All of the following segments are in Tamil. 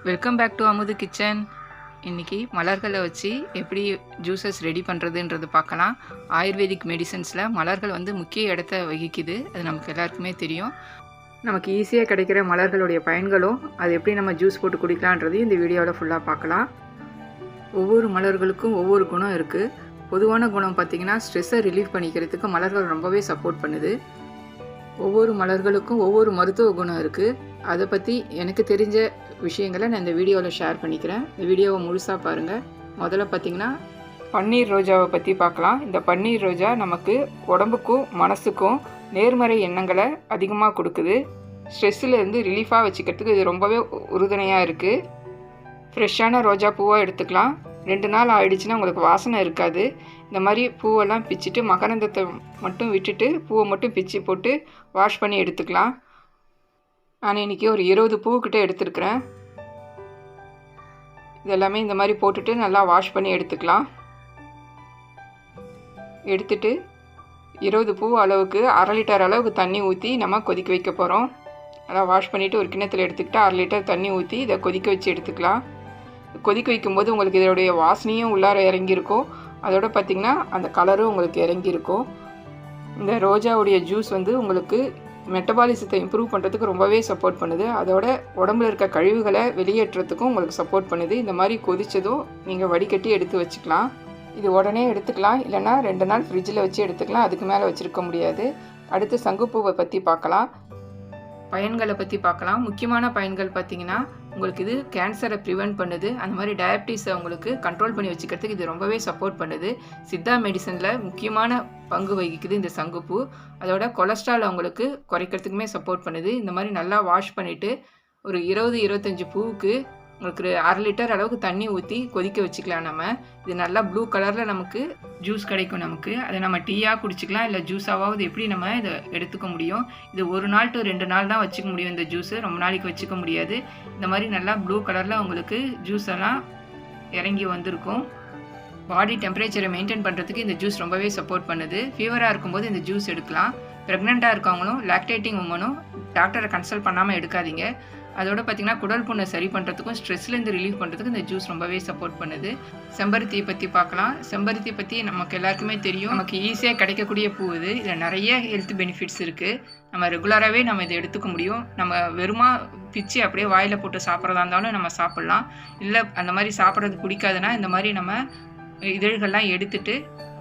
வெல்கம் பேக் டு அமுது கிச்சன். இன்றைக்கி மலர்களை வச்சு எப்படி ஜூஸஸ் ரெடி பண்ணுறதுன்றது பார்க்கலாம். ஆயுர்வேதிக் மெடிசன்ஸில் மலர்கள் முக்கிய இடத்த வகிக்குது. அது நமக்கு எல்லாருக்குமே தெரியும். நமக்கு ஈஸியாக கிடைக்கிற மலர்களுடைய பயன்களும் அது எப்படி நம்ம ஜூஸ் போட்டு குடிக்கலான்றதையும் இந்த வீடியோவில் ஃபுல்லாக பார்க்கலாம். ஒவ்வொரு மலர்களுக்கும் ஒவ்வொரு குணம் இருக்குது. பொதுவான குணம் பார்த்திங்கன்னா ஸ்ட்ரெஸ்ஸை ரிலீஃப் பண்ணிக்கிறதுக்கு மலர்கள் ரொம்பவே சப்போர்ட் பண்ணுது. ஒவ்வொரு மலர்களுக்கும் ஒவ்வொரு மருத்துவ குணம் இருக்குது. அதை பற்றி எனக்கு தெரிஞ்ச விஷயங்களை நான் இந்த வீடியோவில் ஷேர் பண்ணிக்கிறேன். இந்த வீடியோவை முழுசாக பாருங்கள். முதல்ல பார்த்திங்கன்னா பன்னீர் ரோஜாவை பற்றி பார்க்கலாம். இந்த பன்னீர் ரோஜா நமக்கு உடம்புக்கும் மனசுக்கும் நேர்மறை எண்ணங்களை அதிகமாக கொடுக்குது. ஸ்ட்ரெஸ்ஸிலேருந்து ரிலீஃபாக வச்சுக்கிறதுக்கு இது ரொம்பவே உறுதுணையாக இருக்குது. ஃப்ரெஷ்ஷான ரோஜா பூவாக எடுத்துக்கலாம். 2 நாள் ஆயிடுச்சுன்னா உங்களுக்கு வாசனை இருக்காது. இந்த மாதிரி பூவெல்லாம் பிச்சுட்டு மகரந்தத்தை மட்டும் விட்டுட்டு பூவை மட்டும் பிச்சு போட்டு வாஷ் பண்ணி எடுத்துக்கலாம். நான் இன்றைக்கி ஒரு 20 பூக்கிட்ட எடுத்துருக்கிறேன். இதெல்லாமே இந்த மாதிரி போட்டுட்டு நல்லா வாஷ் பண்ணி எடுத்துக்கலாம். எடுத்துட்டு 20 பூ அளவுக்கு 1/2 லிட்டர் அளவுக்கு தண்ணி ஊற்றி நம்ம கொதிக்க வைக்க போகிறோம். நல்லா வாஷ் பண்ணிவிட்டு ஒரு கிண்ணத்தில் எடுத்துக்கிட்டு 1/2 லிட்டர் தண்ணி ஊற்றி இதை கொதிக்க வச்சு எடுத்துக்கலாம். கொதிக்க வைக்கும்போது உங்களுக்கு இதோடைய வாசனையும் உள்ளார இறங்கியிருக்கும். அதோட பார்த்திங்கன்னா அந்த கலரும் உங்களுக்கு இறங்கியிருக்கும். இந்த ரோஜாவுடைய ஜூஸ் உங்களுக்கு மெட்டபாலிசத்தை இம்ப்ரூவ் பண்ணுறதுக்கு ரொம்பவே சப்போர்ட் பண்ணுது. அதோட உடம்புல இருக்க கழிவுகளை வெளியேற்றுறதுக்கும் உங்களுக்கு சப்போர்ட் பண்ணுது. இந்த மாதிரி கொதித்ததும் நீங்கள் வடிகட்டி எடுத்து வச்சுக்கலாம். இது உடனே எடுத்துக்கலாம், இல்லைனா 2 நாள் ஃப்ரிட்ஜில் வச்சு எடுத்துக்கலாம். அதுக்கு மேலே வச்சுருக்க முடியாது. அடுத்து சங்குப்பூவை பற்றி பார்க்கலாம். பயன்களை பற்றி பார்க்கலாம். முக்கியமான பயன்கள் பார்த்திங்கன்னா உங்களுக்கு இது கேன்சரை ப்ரிவென்ட் பண்ணுது. அந்த மாதிரி டயபிட்டிஸை உங்களுக்கு கண்ட்ரோல் பண்ணி வச்சுக்கிறதுக்கு இது ரொம்பவே சப்போர்ட் பண்ணுது. சித்தா மெடிசனில் முக்கியமான பங்கு வகிக்குது இந்த சங்குப்பூ. அதோட கொலஸ்ட்ரால் அவங்களுக்கு குறைக்கிறதுக்குமே சப்போர்ட் பண்ணுது. இந்த மாதிரி நல்லா வாஷ் பண்ணிவிட்டு ஒரு 20-25 பூவுக்கு உங்களுக்கு 1/2 லிட்டர் அளவுக்கு தண்ணி ஊற்றி கொதிக்க வச்சுக்கலாம். நம்ம இது நல்லா ப்ளூ கலரில் நமக்கு ஜூஸ் கிடைக்கும். நமக்கு அதை நம்ம டீயாக குடிச்சிக்கலாம், இல்லை ஜூஸாவது எப்படி நம்ம இதை எடுத்துக்க முடியும். இது 1 நாள் to 2 நாள் தான் வச்சுக்க முடியும். இந்த ஜூஸு ரொம்ப நாளைக்கு வச்சுக்க முடியாது. இந்த மாதிரி நல்லா ப்ளூ கலரில் உங்களுக்கு ஜூஸ் எல்லாம் இறங்கி வந்திருக்கும். பாடி டெம்பரேச்சரை மெயின்டைன் பண்ணுறதுக்கு இந்த ஜூஸ் ரொம்பவே சப்போர்ட் பண்ணுது. ஃபீவராக இருக்கும்போது இந்த ஜூஸ் எடுக்கலாம். ப்ரெக்னெண்ட்டாக இருக்கவங்களும் லாக்டேட்டிங் உமனும் டாக்டரை கன்சல்ட் பண்ணாமல் எடுக்காதீங்க. அதோட பார்த்திங்கன்னா குடல் புண்ணை சரி பண்ணுறதுக்கும் ஸ்ட்ரெஸ்லேருந்து ரிலீஃப் பண்ணுறதுக்கும் இந்த ஜூஸ் ரொம்பவே சப்போர்ட் பண்ணுது. செம்பருத்தியை பற்றி பார்க்கலாம். செம்பருத்தி பற்றி நமக்கு எல்லாருக்குமே தெரியும். நமக்கு ஈஸியாக கிடைக்கக்கூடிய பூ இது. இதில் நிறைய ஹெல்த் பெனிஃபிட்ஸ் இருக்குது. நம்ம ரெகுலராகவே நம்ம இதை எடுத்துக்க முடியும். நம்ம வெறுமா பிச்சு அப்படியே வாயில் போட்டு சாப்பிட்றதா இருந்தாலும் நம்ம சாப்பிட்லாம். இல்லை அந்த மாதிரி சாப்பிட்றது பிடிக்காதுன்னா இந்த மாதிரி நம்ம இதழ்கள்லாம் எடுத்துட்டு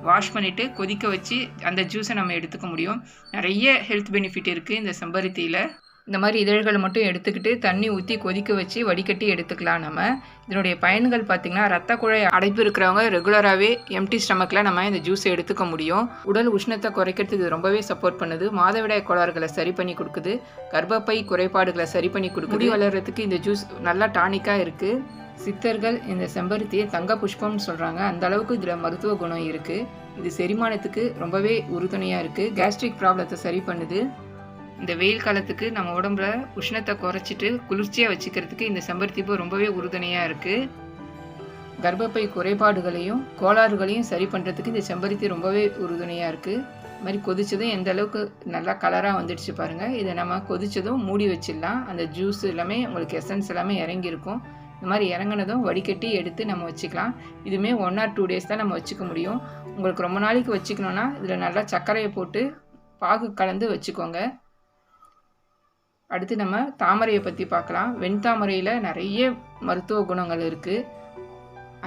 வாஷ் பண்ணிவிட்டு கொதிக்க வச்சு அந்த ஜூஸை நம்ம எடுத்துக்க முடியும். நிறைய ஹெல்த் பெனிஃபிட் இருக்குது இந்த செம்பருத்தியில். இந்த மாதிரி இதழ்களை மட்டும் எடுத்துக்கிட்டு தண்ணி ஊற்றி கொதிக்க வச்சு வடிகட்டி எடுத்துக்கலாம். நம்ம இதனுடைய பயன்கள் பார்த்திங்கன்னா ரத்த குழாய் அடைப்பு இருக்கிறவங்க ரெகுலராகவே எம்டி ஸ்டமக்கில் நம்ம இந்த ஜூஸை எடுத்துக்க முடியும். உடல் உஷ்ணத்தை குறைக்கிறதுக்கு இது ரொம்பவே சப்போர்ட் பண்ணுது. மாதவிடாய் கோளாறுகளை சரி பண்ணி கொடுக்குது. கர்ப்பப்பை குறைபாடுகளை சரி பண்ணி கொடுக்குது. முடி வளர்கிறதுக்கு இந்த ஜூஸ் நல்லா டானிக்காக இருக்குது. சித்தர்கள் இந்த செம்பருத்தியை தங்க புஷ்பம்னு சொல்கிறாங்க. அந்த அளவுக்கு இதில் மருத்துவ குணம் இருக்குது. இது செரிமானத்துக்கு ரொம்பவே உறுதுணையாக இருக்குது. கேஸ்ட்ரிக் ப்ராப்ளத்தை சரி பண்ணுது. இந்த வெயில் காலத்துக்கு நம்ம உடம்புல உஷ்ணத்தை குறைச்சிட்டு குளிர்ச்சியாக வச்சுக்கிறதுக்கு இந்த செம்பருத்தி பூ ரொம்பவே உறுதுணையாக இருக்குது. கர்ப்பப்பை குறைபாடுகளையும் கோளாறுகளையும் சரி பண்ணுறதுக்கு இந்த செம்பருத்தி ரொம்பவே உறுதுணையாக இருக்குது. இது மாதிரி கொதித்ததும் எந்த அளவுக்கு நல்லா கலராக வந்துடுச்சு பாருங்கள். இதை நம்ம கொதித்ததும் மூடி வச்சிடலாம். அந்த ஜூஸ் எல்லாமே உங்களுக்கு எசன்ஸ் எல்லாமே இறங்கியிருக்கும். இந்த மாதிரி இறங்கினதும் வடிகட்டி எடுத்து நம்ம வச்சுக்கலாம். இதுவுமே 1 or 2 days தான் நம்ம வச்சுக்க முடியும். உங்களுக்கு ரொம்ப நாளைக்கு வச்சுக்கணுன்னா இதில் நல்லா சர்க்கரையை போட்டு பாகு கலந்து வச்சுக்கோங்க. அடுத்து நம்ம தாமரையை பற்றி பார்க்கலாம். வெண்தாமரையில் நிறைய மருத்துவ குணங்கள் இருக்குது.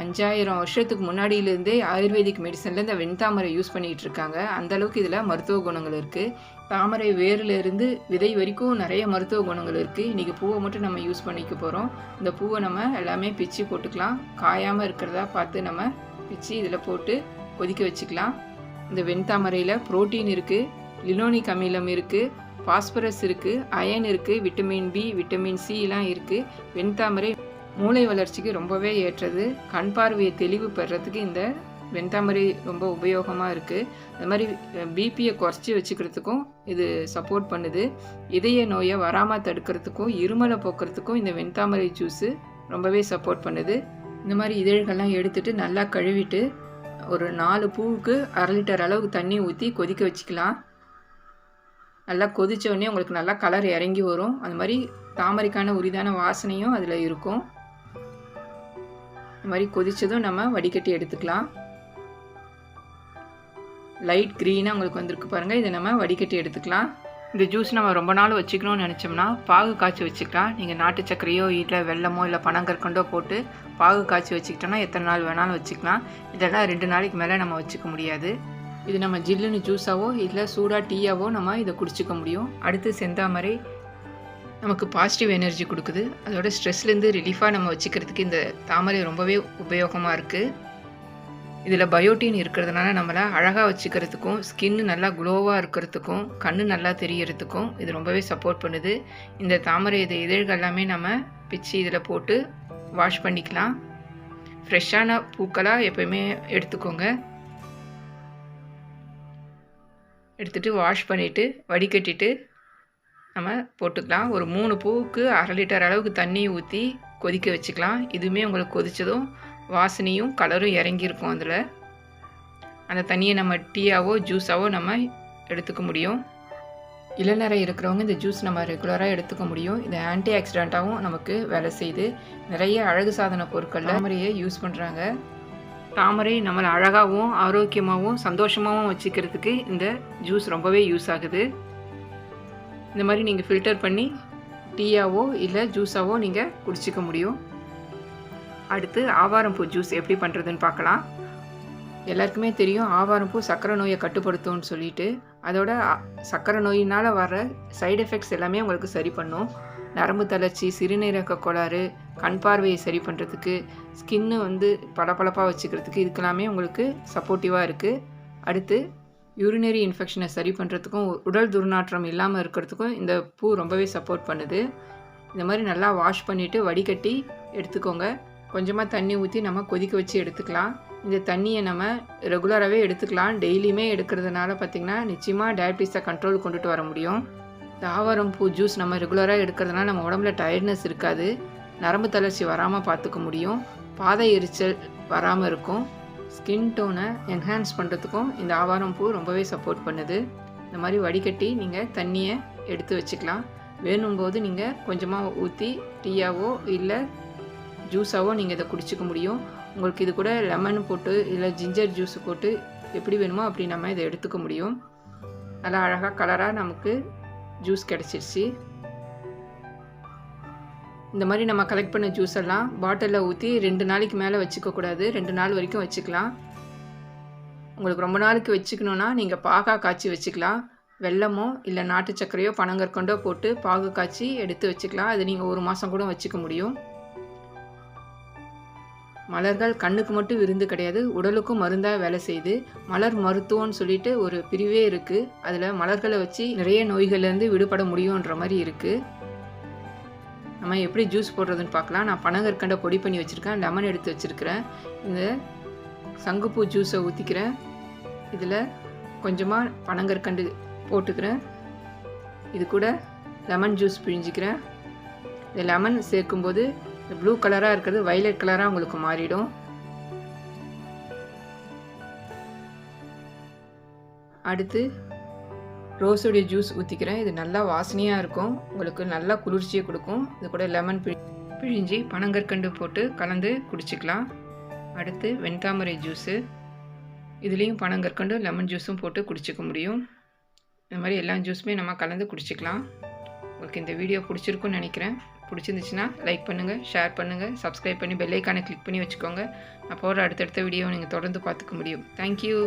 5000 வருஷத்துக்கு முன்னாடியிலேருந்தே ஆயுர்வேதிக் மெடிசனில் இந்த வெண்தாமரை யூஸ் பண்ணிகிட்டு இருக்காங்க. அந்தளவுக்கு இதில் மருத்துவ குணங்கள் இருக்குது. தாமரை வேரிலிருந்து விதை வரைக்கும் நிறைய மருத்துவ குணங்கள் இருக்குது. இன்றைக்கி பூவை மட்டும் நம்ம யூஸ் பண்ணிக்க போகிறோம். இந்த பூவை நம்ம எல்லாமே பிச்சு போட்டுக்கலாம். காயாமல் இருக்கிறதா பார்த்து நம்ம பிச்சு இதில் போட்டு கொதிக்க வச்சுக்கலாம். இந்த வெண்தாமரையில் புரோட்டீன் இருக்குது, லினோனிக் அமிலம் இருக்குது, பாஸ்பரஸ் இருக்குது, அயன் இருக்குது, விட்டமின் பி, விட்டமின் சிலாம் இருக்குது. வெண்தாமரை மூளை வளர்ச்சிக்கு ரொம்பவே ஏற்றது. கண் பார்வையை தெளிவு பெறத்துக்கு இந்த வெண்தாமரை ரொம்ப உபயோகமாக இருக்குது. அது மாதிரி பிபியை குறைச்சி வச்சுக்கிறதுக்கும் இது சப்போர்ட் பண்ணுது. இதய நோயை வராமல் தடுக்கிறதுக்கும் இருமலை போக்குறதுக்கும் இந்த வெண்தாமரை ஜூஸு ரொம்பவே சப்போர்ட் பண்ணுது. இந்த மாதிரி இதழ்கள்லாம் எடுத்துகிட்டு நல்லா கழுவிட்டு ஒரு 4 பூவுக்கு 1/2 லிட்டர் அளவுக்கு தண்ணி ஊற்றி கொதிக்க வச்சுக்கலாம். நல்லா கொதித்த உடனே உங்களுக்கு நல்லா கலர் இறங்கி வரும். அந்த மாதிரி தாமரைக்கான உரிதான வாசனையும் அதில் இருக்கும். இந்த மாதிரி கொதிச்சதும் நம்ம வடிகட்டி எடுத்துக்கலாம். லைட் க்ரீனாக உங்களுக்கு வந்திருக்கு பாருங்கள். இதை நம்ம வடிகட்டி எடுத்துக்கலாம். இந்த ஜூஸ் நம்ம ரொம்ப நாள் வச்சுக்கணும்னு நினச்சோம்னா பாகு காய்ச்சி வச்சுக்கலாம். நீங்கள் நாட்டு சர்க்கரையோ இல்லை வெல்லமோ இல்லை பனங்கற்கண்டோ போட்டு பாகு காய்ச்சி வச்சுக்கிட்டோன்னா எத்தனை நாள் வேணாலும் வச்சுக்கலாம். இதெல்லாம் 2 நாளைக்கு மேலே நம்ம வச்சுக்க முடியாது. இது நம்ம ஜில்லுன்னு ஜூஸாவோ இல்லை சூடாக டீயாவோ நம்ம இதை குடிச்சிக்க முடியும். அடுத்து செந்தாமரை நமக்கு பாசிட்டிவ் எனர்ஜி கொடுக்குது. அதோட ஸ்ட்ரெஸ்லேருந்து ரிலீஃபாக நம்ம வச்சுக்கிறதுக்கு இந்த தாமரை ரொம்பவே உபயோகமாக இருக்குது. இதில் பயோட்டின் இருக்கிறதுனால நம்மளை அழகாக வச்சுக்கிறதுக்கும் ஸ்கின்னு நல்லா க்ளோவாக இருக்கிறதுக்கும் கண் நல்லா தெரியறதுக்கும் இது ரொம்பவே சப்போர்ட் பண்ணுது. இந்த தாமரை இதழ்கள் எல்லாமே நம்ம பிச்சு இதில் போட்டு வாஷ் பண்ணிக்கலாம். ஃப்ரெஷ்ஷான பூக்களாக எப்போயுமே எடுத்துக்கோங்க. எடுத்துகிட்டு வாஷ் பண்ணிவிட்டு வடிகட்டிட்டு நம்ம போட்டுக்கலாம். ஒரு 3 பூவுக்கு 1/2 லிட்டர் அளவுக்கு தண்ணி ஊற்றி கொதிக்க வச்சுக்கலாம். இதுவுமே உங்களுக்கு கொதித்ததும் வாசனையும் கலரும் இறங்கியிருக்கும். அதில் அந்த தண்ணியை நம்ம டீயாவோ ஜூஸாவோ நம்ம எடுத்துக்க முடியும். இளநரை இருக்கிறவங்க இந்த ஜூஸ் நம்ம ரெகுலராக எடுத்துக்க முடியும். இது ஆன்டி ஆக்சிடெண்ட்டாகவும் நமக்கு வேலை செய்யுது. நிறைய அழகு சாதன பொருட்களில் தாமரையை யூஸ் பண்ணுறாங்க. தாமரை நம்மளை அழகாகவும் ஆரோக்கியமாகவும் சந்தோஷமாகவும் வச்சுக்கிறதுக்கு இந்த ஜூஸ் ரொம்பவே யூஸ் ஆகுது. இந்த மாதிரி நீங்கள் ஃபில்டர் பண்ணி டீயாவோ இல்லை ஜூஸாவோ நீங்கள் குடிச்சிக்க முடியும். அடுத்து ஆவாரம்பூ ஜூஸ் எப்படி பண்ணுறதுன்னு பார்க்கலாம். எல்லாருக்குமே தெரியும் ஆவாரம்பூ சர்க்கரை நோயை கட்டுப்படுத்தும்னு சொல்லிட்டு. அதோட சர்க்கரை நோயினால் வர சைடு எஃபெக்ட்ஸ் எல்லாமே உங்களுக்கு சரி பண்ணும். நரம்பு தளர்ச்சி, சிறுநீரக கோளாறு, கண் பார்வையை சரி பண்ணுறதுக்கு, ஸ்கின்னு பளபளப்பாக வச்சுக்கிறதுக்கு இதுக்கெல்லாமே உங்களுக்கு சப்போர்ட்டிவாக இருக்குது. அடுத்து யூரினரி இன்ஃபெக்ஷனை சரி பண்ணுறதுக்கும் உடல் துர்நாற்றம் இல்லாமல் இருக்கிறதுக்கும் இந்த பூ ரொம்பவே சப்போர்ட் பண்ணுது. இந்த மாதிரி நல்லா வாஷ் பண்ணிவிட்டு வடிகட்டி எடுத்துக்கோங்க. கொஞ்சமாக தண்ணி ஊற்றி நம்ம கொதிக்க வச்சு எடுத்துக்கலாம். இந்த தண்ணியை நம்ம ரெகுலராகவே எடுத்துக்கலாம். டெய்லியுமே எடுக்கிறதுனால பார்த்திங்கன்னா நிச்சயமாக டயபிட்டிஸை கண்ட்ரோல் கொண்டுட்டு வர முடியும். இந்த ஆவாரம்பூ ஜூஸ் நம்ம ரெகுலராக எடுக்கிறதுனால நம்ம உடம்புல டயர்ட்னஸ் இருக்காது. நரம்பு தளர்ச்சி வராமல் பார்த்துக்க முடியும். பாதை எரிச்சல் வராமல் இருக்கும். ஸ்கின் டோனை என்ஹான்ஸ் பண்ணுறதுக்கும் இந்த ஆவாரம்பூ ரொம்பவே சப்போர்ட் பண்ணுது. இந்த மாதிரி வடிகட்டி நீங்கள் தண்ணியை எடுத்து வச்சுக்கலாம். வேணும்போது நீங்கள் கொஞ்சமாக ஊற்றி டீயாவோ இல்லை ஜூஸாவோ நீங்கள் இதை குடிச்சிக்க முடியும். உங்களுக்கு இது கூட லெமன் போட்டு இல்லை ஜிஞ்சர் ஜூஸ் போட்டு எப்படி வேணுமோ அப்படி நம்ம இதை எடுத்துக்க முடியும். நல்லா அழகாக கலராக நமக்கு ஜூஸ் கிடச்சிருச்சு. இந்த மாதிரி நம்ம கலெக்ட் பண்ண ஜூஸ் எல்லாம் பாட்டிலில் ஊற்றி 2 நாளைக்கு மேலே வச்சுக்கக்கூடாது. 2 நாள் வரைக்கும் வச்சுக்கலாம். உங்களுக்கு ரொம்ப நாளைக்கு வச்சுக்கணுன்னா நீங்கள் பாகா காய்ச்சி வச்சுக்கலாம். வெல்லமோ இல்லை நாட்டு சர்க்கரையோ பனங்கற்கண்டோ போட்டு பாகு காய்ச்சி எடுத்து வச்சுக்கலாம். அது நீங்கள் 1 மாதம் கூட வச்சுக்க முடியும். மலர்கள் கண்ணுக்கு மட்டும் விருந்து கிடையாது, உடலுக்கும் மருந்தாக வேலை செய்யுது. மலர் மருத்துவம்னு சொல்லிட்டு ஒரு பிரிவே இருக்குது. அதில் மலர்களை வச்சு நிறைய நோய்கள்லேருந்து விடுபட முடியுன்ற மாதிரி இருக்குது. நம்ம எப்படி ஜூஸ் போடுறதுன்னு பார்க்கலாம். நான் பனங்கற்கண்டை பொடி பண்ணி வச்சுருக்கேன். லெமன் எடுத்து வச்சுருக்கிறேன். இந்த சங்குப்பூ ஜூஸை ஊற்றிக்கிறேன். இதில் கொஞ்சமாக பனங்கற்கண்டு போட்டுக்கிறேன். இது கூட லெமன் ஜூஸ் பிழிஞ்சிக்கிறேன். இந்த லெமன் சேர்க்கும்போது இந்த ப்ளூ கலராக இருக்கிறது வைலட் கலராக உங்களுக்கு மாறிடும். அடுத்து ரோஸுடைய ஜூஸ் ஊற்றிக்கிறேன். இது நல்லா வாசனையாக இருக்கும், உங்களுக்கு நல்லா குளிர்ச்சியை கொடுக்கும். இது கூட லெமன் பிழிஞ்சி பனங்கற்கண்டு போட்டு கலந்து குடிச்சிக்கலாம். அடுத்து வெண்தாமரை ஜூஸு, இதுலேயும் பனங்கற்கண்டு லெமன் ஜூஸும் போட்டு குடிச்சிக்க முடியும். இந்த மாதிரி எல்லா ஜூஸுமே நம்ம கலந்து குடிச்சிக்கலாம். உங்களுக்கு இந்த வீடியோ பிடிச்சிருக்குன்னு நினைக்கிறேன். பிடிச்சிருந்துச்சுன்னா லைக் பண்ணுங்கள், ஷேர் பண்ணுங்கள், சப்ஸ்கிரைப் பண்ணி பெல் ஐக்கானை கிளிக் பண்ணி வச்சுக்கோங்க. நான் போகிற அடுத்தடுத்த வீடியோ நீங்கள் தொடர்ந்து பார்த்துக்க முடியும். தேங்க்யூ.